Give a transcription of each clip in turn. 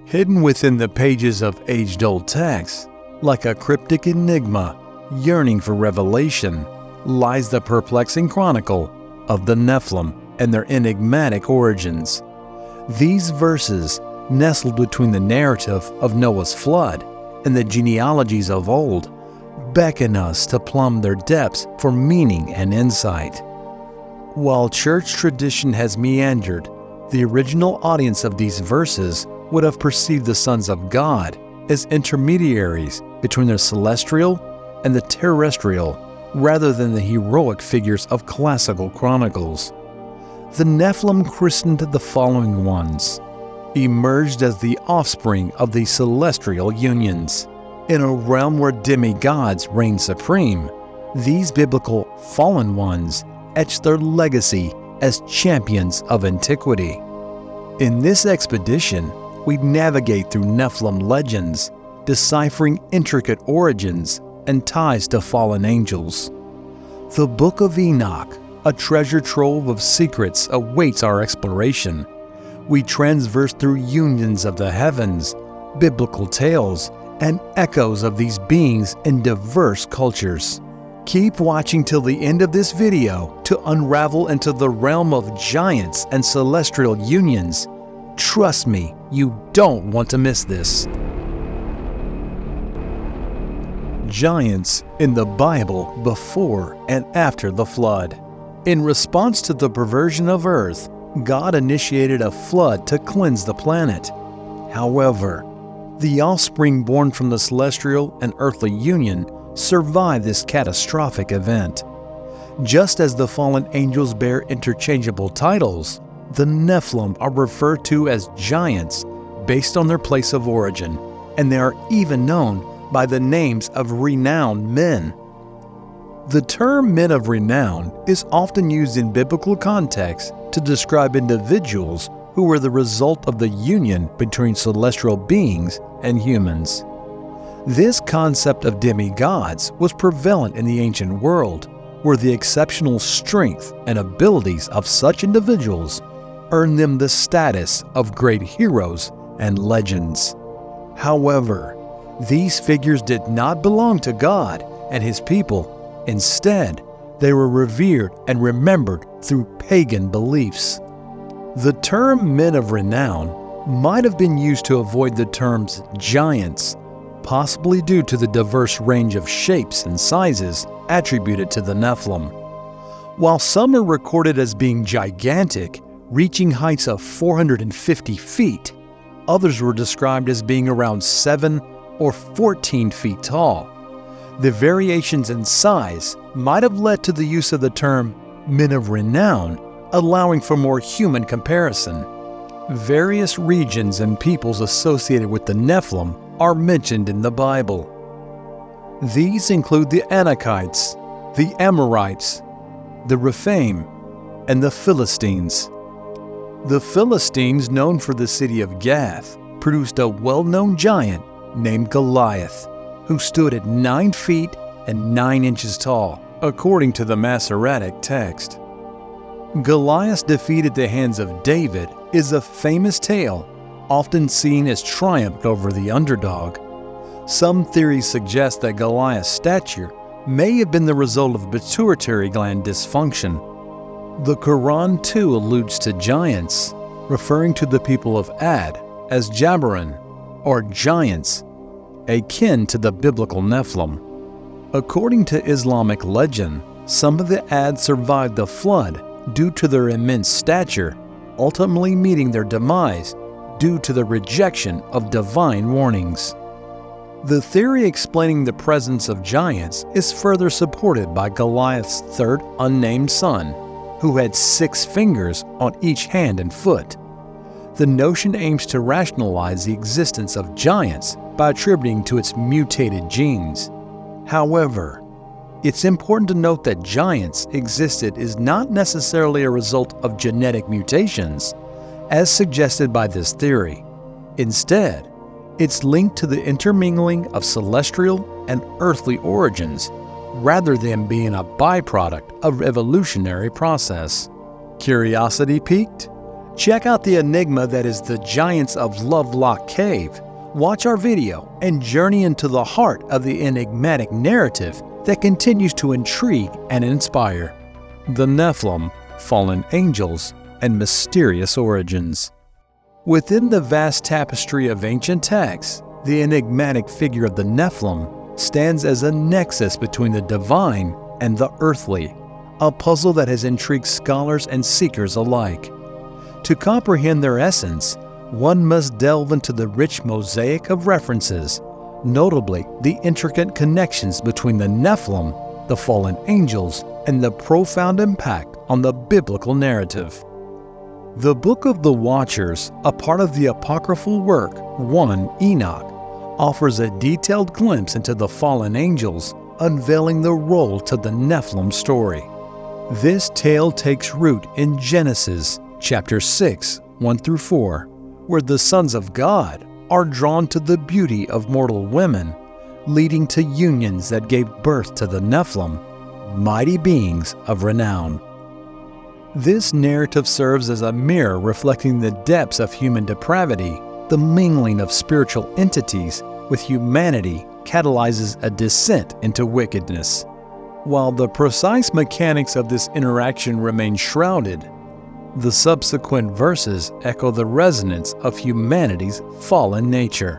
Hidden within the pages of age-old texts, like a cryptic enigma yearning for revelation, lies the perplexing chronicle of the Nephilim and their enigmatic origins. These verses, nestled between the narrative of Noah's flood and the genealogies of old, beckon us to plumb their depths for meaning and insight. While church tradition has meandered, the original audience of these verses would have perceived the sons of God as intermediaries between the celestial and the terrestrial, rather than the heroic figures of classical chronicles. The Nephilim, christened the following ones, emerged as the offspring of the celestial unions. In a realm where demigods reign supreme, these biblical fallen ones etch their legacy as champions of antiquity. In this expedition, we navigate through Nephilim legends, deciphering intricate origins and ties to fallen angels. The Book of Enoch, a treasure trove of secrets, awaits our exploration. We transverse through unions of the heavens, biblical tales, and echoes of these beings in diverse cultures. Keep watching till the end of this video to unravel into the realm of giants and celestial unions. Trust me, you don't want to miss this. Giants in the Bible before and after the flood. In response to the perversion of earth, God initiated a flood to cleanse the planet. However, the offspring born from the celestial and earthly union survived this catastrophic event. Just as the fallen angels bear interchangeable titles, the Nephilim are referred to as giants based on their place of origin, and they are even known by the names of renowned men. The term men of renown is often used in biblical context to describe individuals who were the result of the union between celestial beings and humans. This concept of demigods was prevalent in the ancient world, where the exceptional strength and abilities of such individuals earned them the status of great heroes and legends. However, these figures did not belong to God and His people. Instead, they were revered and remembered through pagan beliefs. The term men of renown might have been used to avoid the terms giants, possibly due to the diverse range of shapes and sizes attributed to the Nephilim. While some are recorded as being gigantic, reaching heights of 450 feet, others were described as being around 7 or 14 feet tall. The variations in size might have led to the use of the term men of renown, allowing for more human comparison. Various regions and peoples associated with the Nephilim are mentioned in the Bible. These include the Enochites, the Amorites, the Rephaim, and the Philistines. The Philistines, known for the city of Gath, produced a well-known giant named Goliath, who stood at 9 feet and 9 inches tall, according to the Masoretic text. Goliath's defeat at the hands of David is a famous tale, often seen as triumph over the underdog. Some theories suggest that Goliath's stature may have been the result of pituitary gland dysfunction. The Quran too alludes to giants, referring to the people of Ad as Jabaran, or giants, akin to the biblical Nephilim. According to Islamic legend, some of the Ad survived the flood due to their immense stature, ultimately meeting their demise due to the rejection of divine warnings. The theory explaining the presence of giants is further supported by Goliath's third unnamed son, who had 6 fingers on each hand and foot. The notion aims to rationalize the existence of giants by attributing to its mutated genes. However, it's important to note that giants existed is not necessarily a result of genetic mutations, as suggested by this theory. Instead, it's linked to the intermingling of celestial and earthly origins, rather than being a byproduct of evolutionary process. Curiosity piqued? Check out the enigma that is the Giants of Lovelock Cave. Watch our video and journey into the heart of the enigmatic narrative that continues to intrigue and inspire. The Nephilim, fallen angels, and mysterious origins. Within the vast tapestry of ancient texts, the enigmatic figure of the Nephilim stands as a nexus between the divine and the earthly, a puzzle that has intrigued scholars and seekers alike. To comprehend their essence, one must delve into the rich mosaic of references, notably the intricate connections between the Nephilim, the fallen angels, and the profound impact on the biblical narrative. The Book of the Watchers, a part of the apocryphal work 1 Enoch, offers a detailed glimpse into the fallen angels, unveiling the role to the Nephilim story. This tale takes root in Genesis chapter 6, 1-4, where the sons of God are drawn to the beauty of mortal women, leading to unions that gave birth to the Nephilim, mighty beings of renown. This narrative serves as a mirror reflecting the depths of human depravity. The mingling of spiritual entities with humanity catalyzes a descent into wickedness. While the precise mechanics of this interaction remain shrouded, the subsequent verses echo the resonance of humanity's fallen nature.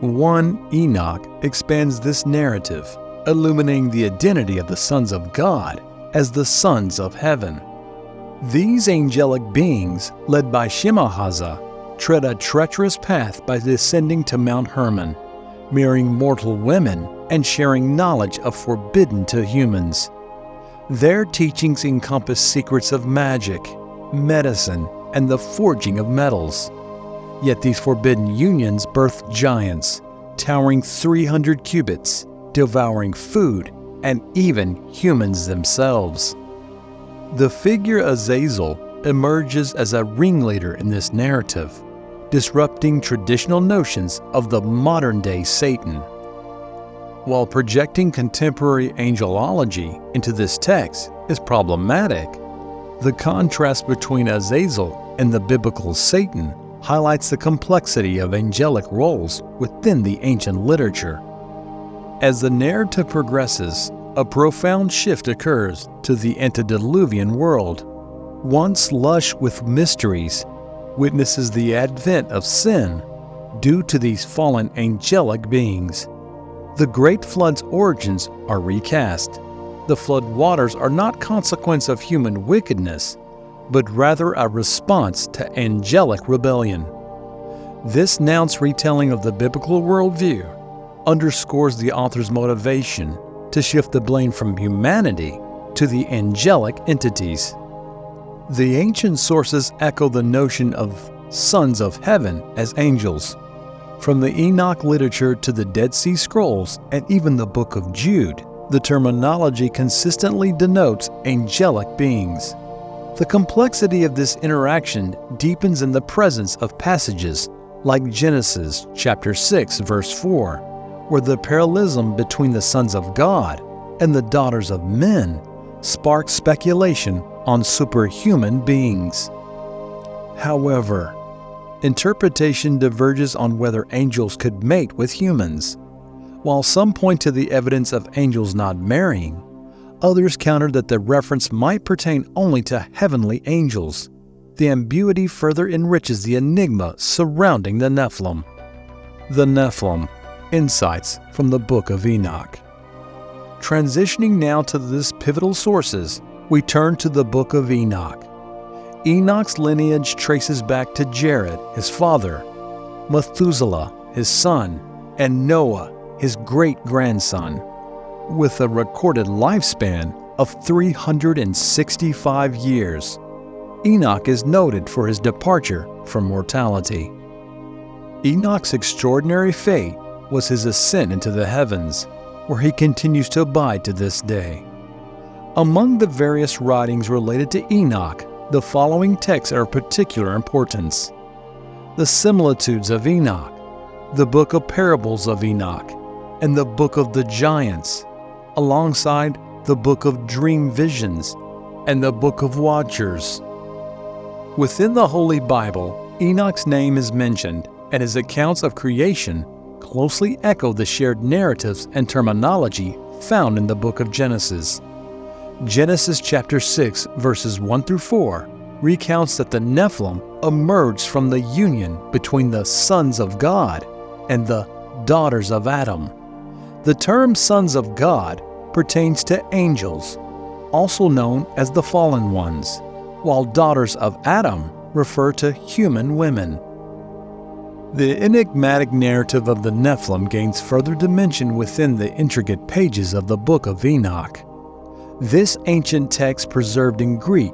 1 Enoch expands this narrative, illuminating the identity of the sons of God as the sons of heaven. These angelic beings, led by Shemahaza, tread a treacherous path by descending to Mount Hermon, marrying mortal women and sharing knowledge of forbidden to humans. Their teachings encompass secrets of magic, medicine, and the forging of metals. Yet these forbidden unions birth giants, towering 300 cubits, devouring food, and even humans themselves. The figure Azazel emerges as a ringleader in this narrative, disrupting traditional notions of the modern-day Satan. While projecting contemporary angelology into this text is problematic, the contrast between Azazel and the biblical Satan highlights the complexity of angelic roles within the ancient literature. As the narrative progresses, a profound shift occurs to the antediluvian world. Once lush with mysteries, witnesses the advent of sin due to these fallen angelic beings. The Great Flood's origins are recast. The flood waters are not consequence of human wickedness, but rather a response to angelic rebellion. This nuanced retelling of the biblical worldview underscores the author's motivation to shift the blame from humanity to the angelic entities. The ancient sources echo the notion of sons of heaven as angels. From the Enoch literature to the Dead Sea Scrolls and even the Book of Jude, the terminology consistently denotes angelic beings. The complexity of this interaction deepens in the presence of passages like Genesis chapter 6 verse 4, where the parallelism between the sons of God and the daughters of men sparks speculation on superhuman beings. However, interpretation diverges on whether angels could mate with humans. While some point to the evidence of angels not marrying, others counter that the reference might pertain only to heavenly angels. The ambiguity further enriches the enigma surrounding the Nephilim. The Nephilim, insights from the Book of Enoch. Transitioning now to this pivotal sources, we turn to the Book of Enoch. Enoch's lineage traces back to Jared, his father, Methuselah, his son, and Noah, his great-grandson, with a recorded lifespan of 365 years. Enoch is noted for his departure from mortality. Enoch's extraordinary fate was his ascent into the heavens, where he continues to abide to this day. Among the various writings related to Enoch, the following texts are of particular importance: the Similitudes of Enoch, the Book of Parables of Enoch, and the Book of the Giants, alongside the Book of Dream Visions and the Book of Watchers. Within the Holy Bible, Enoch's name is mentioned, and his accounts of creation closely echo the shared narratives and terminology found in the book of Genesis. Genesis chapter 6, verses 1 through 4 recounts that the Nephilim emerged from the union between the sons of God and the daughters of Adam. The term sons of God pertains to angels, also known as the fallen ones, while daughters of Adam refer to human women. The enigmatic narrative of the Nephilim gains further dimension within the intricate pages of the Book of Enoch. This ancient text, preserved in Greek,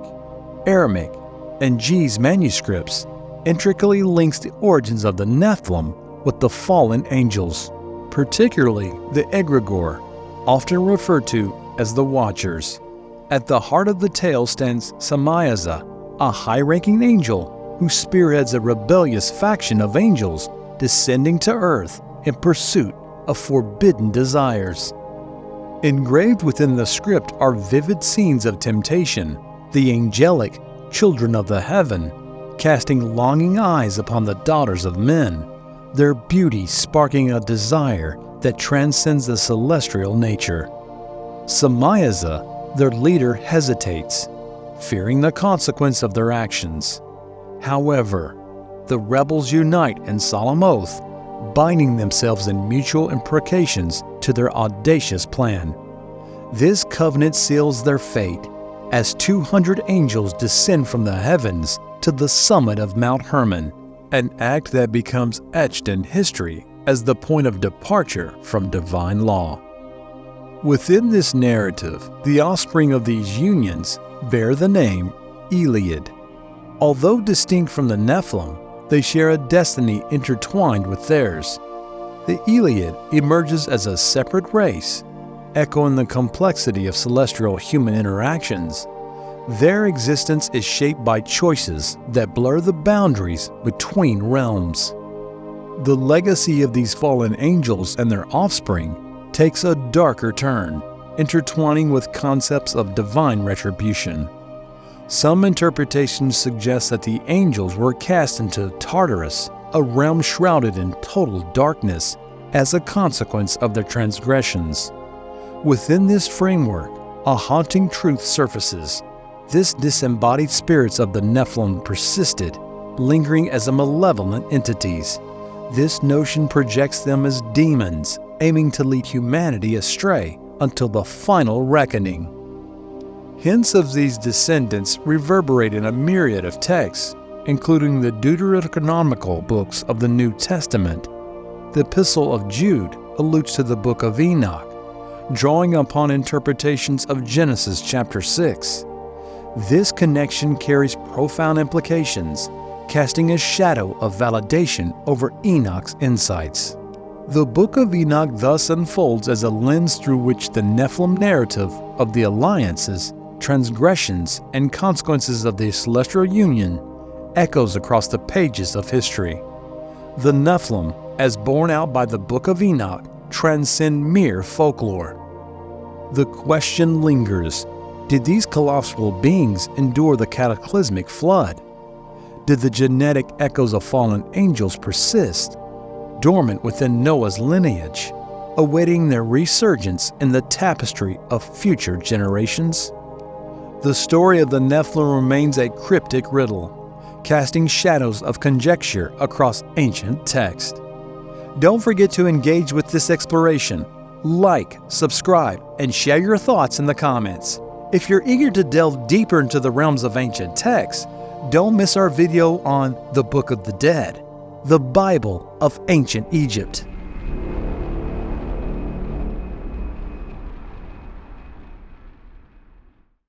Aramaic, and Ge'ez manuscripts, intricately links the origins of the Nephilim with the fallen angels, particularly the egregore, often referred to as the Watchers. At the heart of the tale stands Samiaza, a high-ranking angel who spearheads a rebellious faction of angels descending to earth in pursuit of forbidden desires. Engraved within the script are vivid scenes of temptation, the angelic children of the heaven, casting longing eyes upon the daughters of men, their beauty sparking a desire that transcends the celestial nature. Samiaza, their leader, hesitates, fearing the consequence of their actions. However, the rebels unite in solemn oath, binding themselves in mutual imprecations to their audacious plan. This covenant seals their fate, as 200 angels descend from the heavens to the summit of Mount Hermon, an act that becomes etched in history as the point of departure from divine law. Within this narrative, the offspring of these unions bear the name Iliad. Although distinct from the Nephilim, they share a destiny intertwined with theirs. The Iliad emerges as a separate race, echoing the complexity of celestial human interactions. Their existence is shaped by choices that blur the boundaries between realms. The legacy of these fallen angels and their offspring takes a darker turn, intertwining with concepts of divine retribution. Some interpretations suggest that the angels were cast into Tartarus, a realm shrouded in total darkness, as a consequence of their transgressions. Within this framework, a haunting truth surfaces. This disembodied spirits of the Nephilim persisted, lingering as malevolent entities. This notion projects them as demons, aiming to lead humanity astray until the final reckoning. Hints of these descendants reverberate in a myriad of texts, including the deuterocanonical books of the New Testament. The Epistle of Jude alludes to the Book of Enoch, drawing upon interpretations of Genesis chapter 6. This connection carries profound implications, casting a shadow of validation over Enoch's insights. The Book of Enoch thus unfolds as a lens through which the Nephilim narrative of the alliances, transgressions, and consequences of the celestial union echoes across the pages of history. The Nephilim, as borne out by the Book of Enoch, transcend mere folklore. The question lingers: did these colossal beings endure the cataclysmic flood? Did the genetic echoes of fallen angels persist, dormant within Noah's lineage, awaiting their resurgence in the tapestry of future generations? The story of the Nephilim remains a cryptic riddle, casting shadows of conjecture across ancient text. Don't forget to engage with this exploration. Like, subscribe, and share your thoughts in the comments. If you're eager to delve deeper into the realms of ancient texts, don't miss our video on the Book of the Dead, the Bible of Ancient Egypt.